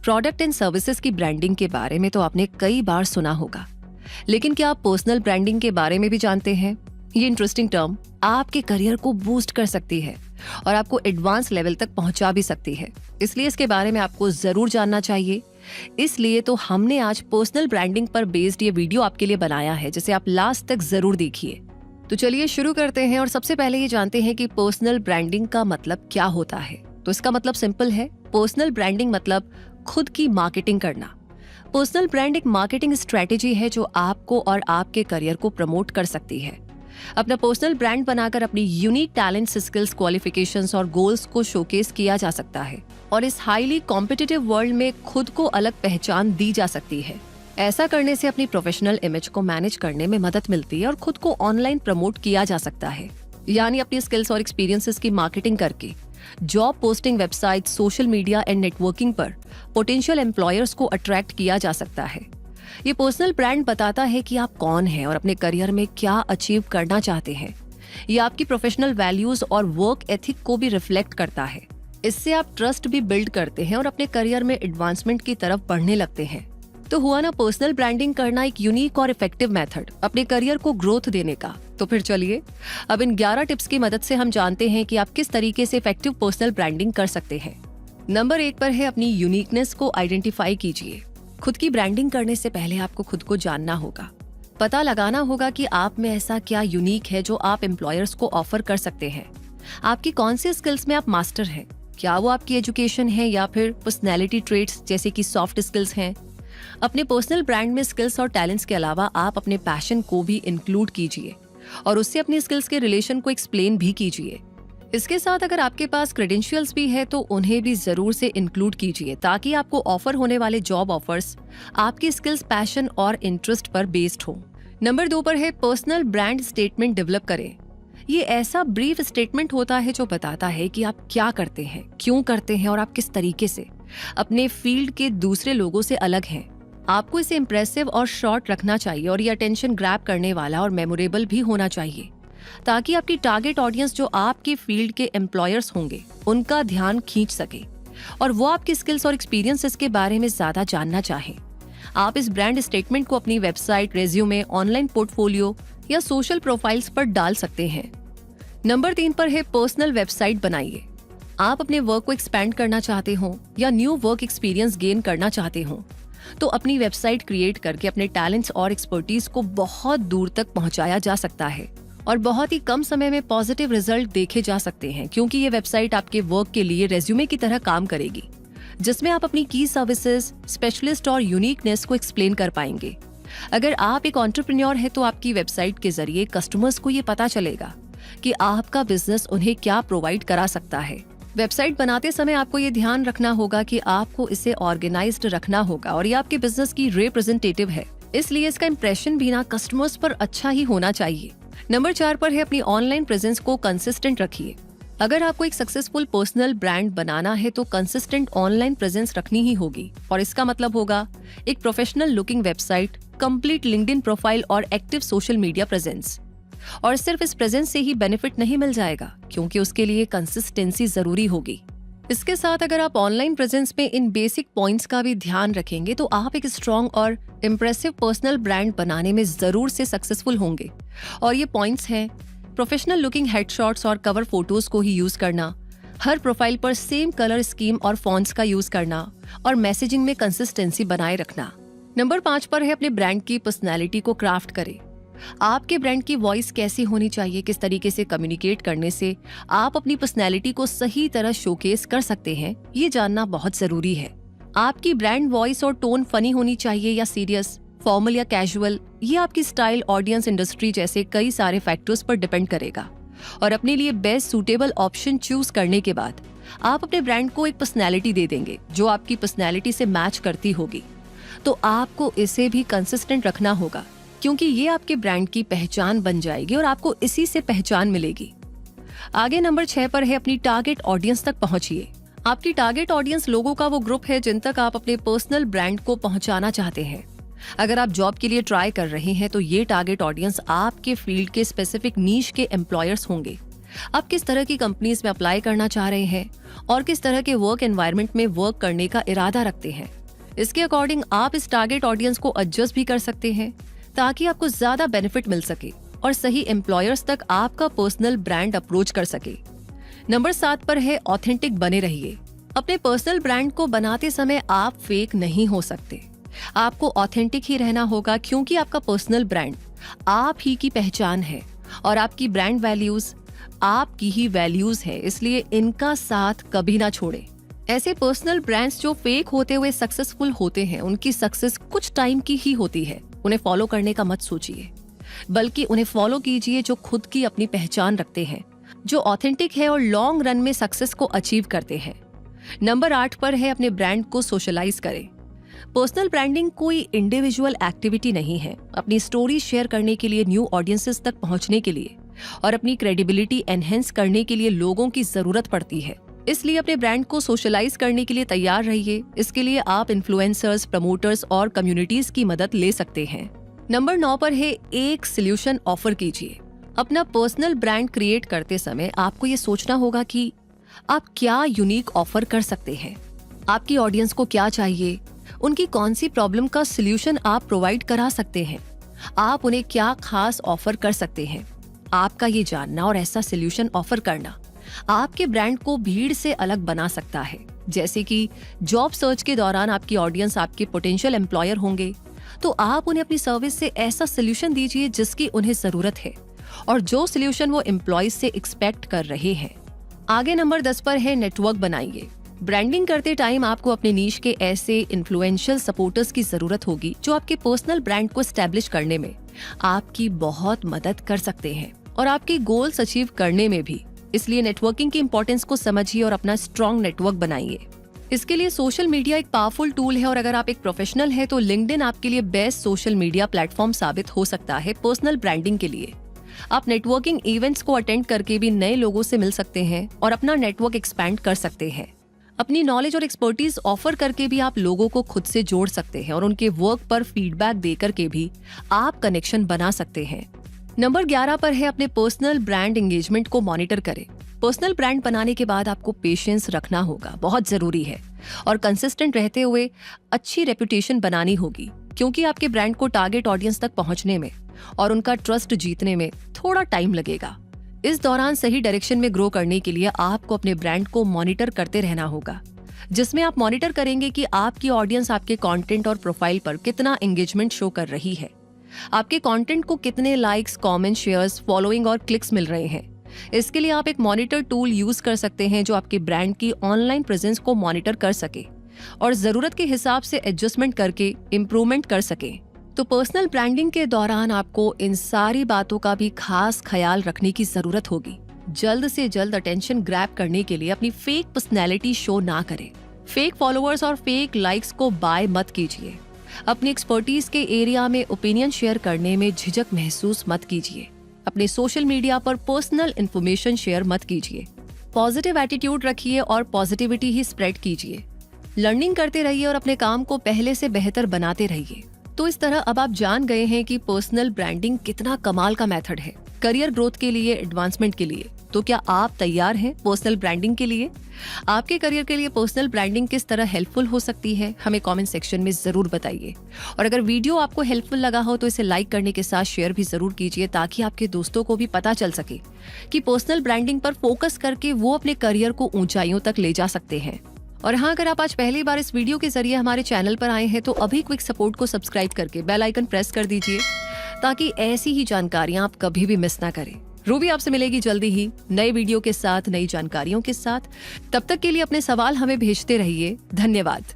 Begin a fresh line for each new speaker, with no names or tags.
Product and services की branding के बारे में तो आपने कई बार सुना होगा, लेकिन क्या आप पर्सनल ब्रांडिंग के बारे में भी जानते हैं? ये इंटरेस्टिंग टर्म आपके करियर को बूस्ट कर सकती है और आपको एडवांस लेवल तक पहुंचा भी सकती है, इसलिए इसके बारे में आपको जरूर जानना चाहिए। इसलिए तो हमने आज पर्सनल ब्रांडिंग पर बेस्ड ये वीडियो आपके लिए बनाया है, जिसे आप लास्ट तक जरूर देखिए। तो चलिए शुरू करते हैं और सबसे पहले ये जानते हैं कि पर्सनल ब्रांडिंग का मतलब क्या होता है। तो इसका मतलब सिंपल है, पर्सनल ब्रांडिंग मतलब खुद की मार्केटिंग करना। पर्सनल ब्रांड एक मार्केटिंग स्ट्रेटेजी है जो आपको और आपके करियर को प्रमोट कर सकती है। अपना पर्सनल ब्रांड बनाकर अपनी यूनिक टैलेंट्स, स्किल्स, क्वालिफिकेशंस और गोल्स को शोकेस किया जा सकता है और इस हाईली कॉम्पिटिटिव वर्ल्ड में खुद को अलग पहचान दी जा सकती है। ऐसा करने से अपनी प्रोफेशनल इमेज को मैनेज करने में मदद मिलती है और खुद को ऑनलाइन प्रमोट किया जा सकता है, यानी अपनी स्किल्स और एक्सपीरियंसेस की मार्केटिंग करके job posting, website, social media and networking पर पोटेंशियल एम्प्लॉयर्स को अट्रैक्ट किया जा सकता है। ये पर्सनल ब्रांड बताता है कि आप कौन हैं और अपने करियर में क्या अचीव करना चाहते हैं। ये आपकी प्रोफेशनल वैल्यूज और वर्क एथिक को भी रिफ्लेक्ट करता है। इससे आप ट्रस्ट भी बिल्ड करते हैं और अपने करियर में एडवांसमेंट की तरफ बढ़ने लगते हैं। तो हुआ ना पर्सनल ब्रांडिंग करना एक यूनिक और इफेक्टिव मेथड अपने करियर को ग्रोथ देने का। तो फिर चलिए अब इन 11 टिप्स की मदद से हम जानते हैं कि आप किस तरीके से इफेक्टिव पर्सनल ब्रांडिंग कर सकते हैं। नंबर 1 पर है अपनी यूनिकनेस को आइडेंटिफाई कीजिए। खुद की ब्रांडिंग करने से पहले आपको खुद को जानना होगा। पता लगाना होगा कि आप में ऐसा क्या यूनिक है जो आप एम्प्लॉयर्स को ऑफर कर सकते हैं। आपकी कौन सी स्किल्स में आप मास्टर हैं? क्या वो आपकी एजुकेशन है या फिर पर्सनैलिटी ट्रेट्स जैसे कि सॉफ्ट स्किल्स हैं? अपने पर्सनल ब्रांड में स्किल्स और टैलेंट्स के अलावा आप अपने पैशन को भी इंक्लूड कीजिए और उससे अपनी स्किल्स के रिलेशन को एक्सप्लेन भी कीजिए। इसके साथ अगर आपके पास क्रेडेंशियल्स भी है तो उन्हें भी जरूर से इंक्लूड कीजिए ताकि आपको ऑफर होने वाले जॉब ऑफर्स आपकी स्किल्स, पैशन और इंटरेस्ट पर बेस्ड हो। नंबर 2 पर है पर्सनल ब्रांड स्टेटमेंट डेवलप करें। ये ऐसा ब्रीफ स्टेटमेंट होता है जो बताता है कि आप क्या करते हैं, क्यों करते हैं और आप किस तरीके से अपने फील्ड के दूसरे लोगों से अलग हैं। आपको इसे इम्प्रेसिव और शॉर्ट रखना चाहिए और ये अटेंशन ग्रैब करने वाला और मेमोरेबल भी होना चाहिए ताकि आपकी टारगेट ऑडियंस जो आपके फील्ड के एम्प्लॉयर्स होंगे उनका ध्यान खींच सके और वो आपकी स्किल्स और एक्सपीरियंसेस के बारे में ज्यादा जानना चाहें। आप इस ब्रांड स्टेटमेंट को अपनी वेबसाइट, रेज्यूमे, ऑनलाइन पोर्टफोलियो या सोशल प्रोफाइल्स पर डाल सकते हैं। नंबर 3 पर है पर्सनल वेबसाइट बनाइए। आप अपने वर्क को एक्सपैंड करना चाहते हो या न्यू वर्क एक्सपीरियंस गेन करना चाहते हो तो अपनी वेबसाइट क्रिएट करके अपने टैलेंट्स और एक्सपर्टीज को बहुत दूर तक पहुंचाया जा सकता है और बहुत ही कम समय में पॉजिटिव रिजल्ट देखे जा सकते हैं, क्योंकि ये वेबसाइट आपके वर्क के लिए रेज्यूमे की तरह काम करेगी जिसमें आप अपनी की सर्विसेज, स्पेशलिस्ट और यूनिकनेस को एक्सप्लेन कर पाएंगे। अगर आप एक एंटरप्रेन्योर है तो आपकी वेबसाइट के जरिए कस्टमर्स को ये पता चलेगा कि आपका बिजनेस उन्हें क्या प्रोवाइड करा सकता है। वेबसाइट बनाते समय आपको ये ध्यान रखना होगा कि आपको इसे ऑर्गेनाइज्ड रखना होगा और ये आपके बिजनेस की रिप्रेजेंटेटिव है, इसलिए इसका इंप्रेशन भी ना कस्टमर्स पर अच्छा ही होना चाहिए। नंबर 4 पर है अपनी ऑनलाइन प्रेजेंस को कंसिस्टेंट रखिए। अगर आपको एक सक्सेसफुल पर्सनल ब्रांड बनाना है तो कंसिस्टेंट ऑनलाइन प्रेजेंस रखनी ही होगी और इसका मतलब होगा एक professional looking website, complete LinkedIn profile और एक्टिव सोशल मीडिया प्रेजेंस। और सिर्फ इस प्रेजेंस से ही बेनिफिट नहीं मिल जाएगा, क्योंकि उसके लिए कंसिस्टेंसी जरूरी होगी। इसके साथ अगर आप ऑनलाइन प्रेजेंस में इन बेसिक पॉइंट्स का भी ध्यान रखेंगे तो आप एक स्ट्रॉन्ग और इम्प्रेसिव पर्सनल ब्रांड बनाने में जरूर से सक्सेसफुल होंगे। और ये पॉइंट्स हैं: प्रोफेशनल लुकिंग हेडशॉट्स और कवर फोटोज को ही यूज करना, हर प्रोफाइल पर सेम कलर स्कीम और फॉन्ट्स का यूज करना और मैसेजिंग में कंसिस्टेंसी बनाए रखना। नंबर 5 पर है अपने ब्रांड की पर्सनैलिटी को क्राफ्ट करें। आपके ब्रांड की वॉइस कैसी होनी चाहिए, किस तरीके से कम्युनिकेट करने से आप अपनी पर्सनैलिटी को सही तरह शोकेस कर सकते हैं, ये जानना बहुत जरूरी है। आपकी ब्रांड वॉइस और टोन फनी होनी चाहिए या सीरियस, फॉर्मल या कैजुअल, ये आपकी स्टाइल, ऑडियंस, इंडस्ट्री जैसे कई सारे फैक्टर्स पर डिपेंड करेगा। और अपने लिए बेस्ट सूटेबल ऑप्शन चूज करने के बाद आप अपने ब्रांड को एक पर्सनैलिटी दे देंगे जो आपकी पर्सनैलिटी से मैच करती होगी। तो आपको इसे भी कंसिस्टेंट रखना होगा, क्योंकि ये आपके ब्रांड की पहचान बन जाएगी और आपको इसी से पहचान मिलेगी। आगे नंबर 6 पर है अपनी टारगेट ऑडियंस तक पहुंचिए। आपकी टारगेट ऑडियंस लोगों का वो ग्रुप है जिन तक आप अपने पर्सनल ब्रांड को पहुंचाना चाहते हैं। अगर आप जॉब के लिए ट्राई कर रहे हैं तो ये टारगेट ऑडियंस आपके फील्ड के स्पेसिफिक नीश के एम्प्लॉयर्स होंगे आप किस तरह की कंपनीज में अप्लाई करना चाह रहे हैं और किस तरह के वर्क एनवायरनमेंट में वर्क करने का इरादा रखते हैं। इसके अकॉर्डिंग आप इस टारगेट ऑडियंस को एडजस्ट भी कर सकते हैं ताकि आपको ज्यादा बेनिफिट मिल सके और सही एम्प्लॉयर्स तक आपका पर्सनल ब्रांड अप्रोच कर सके। नंबर 7 पर है ऑथेंटिक बने रहिए। अपने पर्सनल ब्रांड को बनाते समय आप फेक नहीं हो सकते। आपको ऑथेंटिक ही रहना होगा क्योंकि आपका पर्सनल ब्रांड आप ही की पहचान है और आपकी ब्रांड वैल्यूज आपकी ही वैल्यूज है, इसलिए इनका साथ कभी ना छोड़े। ऐसे पर्सनल ब्रांड्स जो फेक होते हुए सक्सेसफुल होते हैं, उनकी सक्सेस कुछ टाइम की ही होती है। उन्हें फॉलो करने का मत सोचिए, बल्कि उन्हें फॉलो कीजिए जो खुद की अपनी पहचान रखते हैं, जो ऑथेंटिक है और लॉन्ग रन में सक्सेस को अचीव करते हैं। नंबर 8 पर है अपने ब्रांड को सोशलाइज करें। पर्सनल ब्रांडिंग कोई इंडिविजुअल एक्टिविटी नहीं है। अपनी स्टोरी शेयर करने के लिए, न्यू ऑडियंसेस तक पहुंचने के लिए और अपनी क्रेडिबिलिटी एनहेंस करने के लिए लोगों की जरूरत पड़ती है। इसलिए अपने ब्रांड को सोशलाइज करने के लिए तैयार रहिए। इसके लिए आप इन्फ्लुएंसर्स, प्रमोटर्स और कम्युनिटीज की मदद ले सकते हैं। नंबर 9 पर है एक सोल्यूशन ऑफर कीजिए। अपना पर्सनल ब्रांड क्रिएट करते समय आपको ये सोचना होगा कि आप क्या यूनिक ऑफर कर सकते हैं। आपकी ऑडियंस को क्या चाहिए, उनकी कौन सी प्रॉब्लम का सोल्यूशन आप प्रोवाइड करा सकते हैं, आप उन्हें क्या खास ऑफर कर सकते हैं। आपका ये जानना और ऐसा सोल्यूशन ऑफर करना आपके ब्रांड को भीड़ से अलग बना सकता है। जैसे कि जॉब सर्च के दौरान आपकी ऑडियंस आपके पोटेंशियल एम्प्लॉयर होंगे, तो आप उन्हें अपनी सर्विस से ऐसा सोल्यूशन दीजिए जिसकी उन्हें जरूरत है और जो सोल्यूशन वो एम्प्लॉयज से एक्सपेक्ट कर रहे हैं। आगे नंबर 10 पर है नेटवर्क बनाइए। ब्रांडिंग करते टाइम आपको अपने नीश के ऐसे इन्फ्लुएंशियल सपोर्टर्स की जरूरत होगी जो आपके पर्सनल ब्रांड को एस्टैब्लिश करने में आपकी बहुत मदद कर सकते हैं और आपके गोल्स अचीव करने में भी। इसलिए नेटवर्किंग की इंपॉर्टेंस को समझिए और अपना स्ट्रॉन्ग नेटवर्क बनाइए। इसके लिए सोशल मीडिया एक पावरफुल टूल है और अगर आप एक प्रोफेशनल हैं तो लिंक्डइन आपके लिए बेस्ट सोशल मीडिया प्लेटफॉर्म साबित हो सकता है पर्सनल ब्रांडिंग के लिए। आप नेटवर्किंग इवेंट्स को अटेंड करके भी नए लोगों से मिल सकते हैं और अपना नेटवर्क एक्सपैंड कर सकते हैं। अपनी नॉलेज और एक्सपर्टीज ऑफर करके भी आप लोगों को खुद से जोड़ सकते हैं और उनके वर्क पर फीडबैक देकर के भी आप कनेक्शन बना सकते हैं। नंबर 11 पर है अपने पर्सनल ब्रांड एंगेजमेंट को मॉनिटर करें। पर्सनल ब्रांड बनाने के बाद आपको पेशेंस रखना होगा, बहुत जरूरी है, और कंसिस्टेंट रहते हुए अच्छी रेपुटेशन बनानी होगी क्योंकि आपके ब्रांड को टारगेट ऑडियंस तक पहुंचने में और उनका ट्रस्ट जीतने में थोड़ा टाइम लगेगा। इस दौरान सही डायरेक्शन में ग्रो करने के लिए आपको अपने ब्रांड को मॉनिटर करते रहना होगा, जिसमें आप मॉनिटर करेंगे कि आपकी ऑडियंस आपके कंटेंट और प्रोफाइल पर कितना एंगेजमेंट शो कर रही है, आपके कंटेंट को कितने लाइक्स, कमेंट, शेयर्स, फॉलोइंग और क्लिक्स मिल रहे हैं। इसके लिए आप एक मॉनिटर टूल यूज कर सकते हैं जो आपके ब्रांड की ऑनलाइन प्रेजेंस को मॉनिटर कर सके और जरूरत के हिसाब से एडजस्टमेंट करके इम्प्रूवमेंट कर सके। तो पर्सनल ब्रांडिंग के दौरान आपको इन सारी बातों का भी खास ख्याल रखने की जरूरत होगी। जल्द से जल्द अटेंशन ग्रैब करने के लिए अपनी फेक पर्सनैलिटी शो ना करें। फेक फॉलोअर्स और फेक लाइक्स को बाय मत कीजिए। अपनी एक्सपर्टीज के एरिया में ओपिनियन शेयर करने में झिझक महसूस मत कीजिए। अपने सोशल मीडिया पर पर्सनल इंफॉर्मेशन शेयर मत कीजिए। पॉजिटिव एटीट्यूड रखिए और पॉजिटिविटी ही स्प्रेड कीजिए। लर्निंग करते रहिए और अपने काम को पहले से बेहतर बनाते रहिए। तो इस तरह अब आप जान गए हैं कि पर्सनल ब्रांडिंग कितना कमाल का मेथड है करियर ग्रोथ के लिए, एडवांसमेंट के लिए। तो क्या आप तैयार हैं पर्सनल ब्रांडिंग के लिए? आपके करियर के लिए पर्सनल ब्रांडिंग किस तरह हेल्पफुल हो सकती है, हमें कमेंट सेक्शन में जरूर बताइए। और अगर वीडियो आपको हेल्पफुल लगा हो तो इसे लाइक करने के साथ शेयर भी जरूर कीजिए ताकि आपके दोस्तों को भी पता चल सके कि पर्सनल ब्रांडिंग पर फोकस करके वो अपने करियर को ऊंचाइयों तक ले जा सकते हैं। और हाँ, अगर आप आज पहली बार इस वीडियो के जरिए हमारे चैनल पर आए हैं तो अभी क्विक सपोर्ट को सब्सक्राइब करके बेल आइकन प्रेस कर दीजिए ताकि ऐसी ही जानकारियां आप कभी भी मिस ना करें। रूबी आपसे मिलेगी जल्दी ही नए वीडियो के साथ, नई जानकारियों के साथ। तब तक के लिए अपने सवाल हमें भेजते रहिए। धन्यवाद।